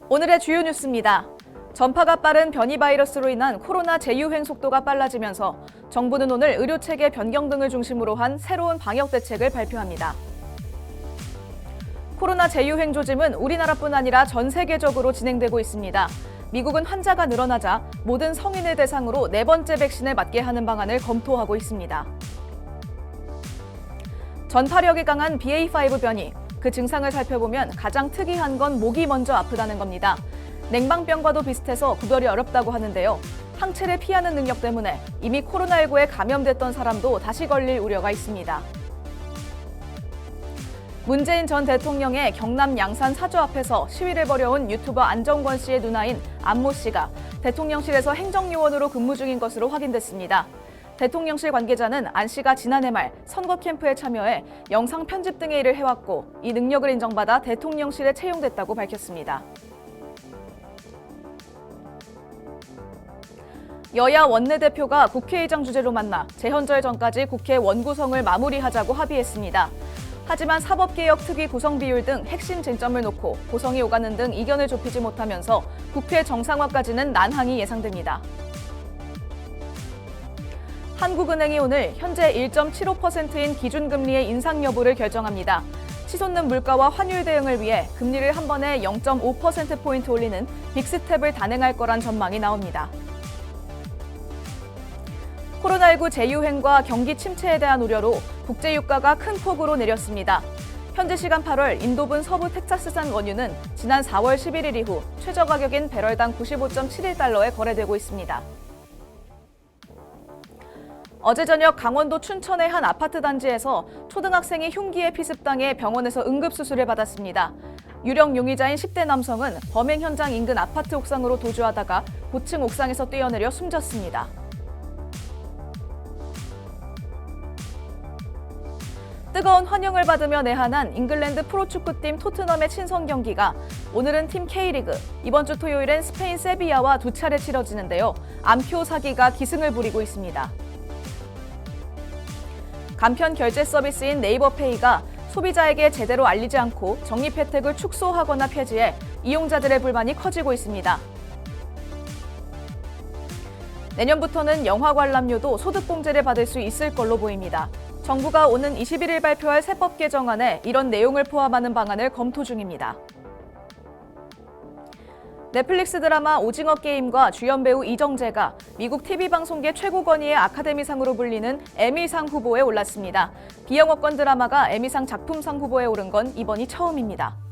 오늘의 주요 뉴스입니다. 전파가 빠른 변이 바이러스로 인한 코로나 재유행 속도가 빨라지면서 정부는 오늘 의료체계 변경 등을 중심으로 한 새로운 방역 대책을 발표합니다. 코로나 재유행 조짐은 우리나라뿐 아니라 전 세계적으로 진행되고 있습니다. 미국은 환자가 늘어나자 모든 성인을 대상으로 4번째 백신을 맞게 하는 방안을 검토하고 있습니다. 전파력이 강한 BA.5 변이, 그 증상을 살펴보면 가장 특이한 건 목이 먼저 아프다는 겁니다. 냉방병과도 비슷해서 구별이 어렵다고 하는데요. 항체를 피하는 능력 때문에 이미 코로나19에 감염됐던 사람도 다시 걸릴 우려가 있습니다. 문재인 전 대통령의 경남 양산 사저 앞에서 시위를 벌여온 유튜버 안정권 씨의 누나인 안모 씨가 대통령실에서 행정요원으로 근무 중인 것으로 확인됐습니다. 대통령실 관계자는 안 씨가 지난해 말 선거 캠프에 참여해 영상 편집 등의 일을 해왔고 이 능력을 인정받아 대통령실에 채용됐다고 밝혔습니다. 여야 원내대표가 국회의장 주재로 만나 재헌절 전까지 국회 원구성을 마무리하자고 합의했습니다. 하지만 사법개혁 특위 구성 비율 등 핵심 쟁점을 놓고 고성이 오가는 등 이견을 좁히지 못하면서 국회 정상화까지는 난항이 예상됩니다. 한국은행이 오늘 현재 1.75%인 기준금리의 인상 여부를 결정합니다. 치솟는 물가와 환율 대응을 위해 금리를 한 번에 0.5%포인트 올리는 빅스텝을 단행할 거란 전망이 나옵니다. 코로나19 재유행과 경기 침체에 대한 우려로 국제유가가 큰 폭으로 내렸습니다. 현지 시간 8월 인도분 서부 텍사스산 원유는 지난 4월 11일 이후 최저 가격인 배럴당 95.71달러에 거래되고 있습니다. 어제 저녁 강원도 춘천의 한 아파트 단지에서 초등학생이 흉기에 피습당해 병원에서 응급수술을 받았습니다. 유령 용의자인 10대 남성은 범행 현장 인근 아파트 옥상으로 도주하다가 고층 옥상에서 뛰어내려 숨졌습니다. 뜨거운 환영을 받으며 내한한 잉글랜드 프로축구팀 토트넘의 친선 경기가 오늘은 팀 K리그, 이번 주 토요일엔 스페인 세비야와 두 차례 치러지는데요. 암표 사기가 기승을 부리고 있습니다. 간편 결제 서비스인 네이버페이가 소비자에게 제대로 알리지 않고 적립 혜택을 축소하거나 폐지해 이용자들의 불만이 커지고 있습니다. 내년부터는 영화 관람료도 소득공제를 받을 수 있을 걸로 보입니다. 정부가 오는 21일 발표할 세법 개정안에 이런 내용을 포함하는 방안을 검토 중입니다. 넷플릭스 드라마 오징어 게임과 주연 배우 이정재가 미국 TV방송계 최고 권위의 아카데미상으로 불리는 에미상 후보에 올랐습니다. 비영어권 드라마가 에미상 작품상 후보에 오른 건 이번이 처음입니다.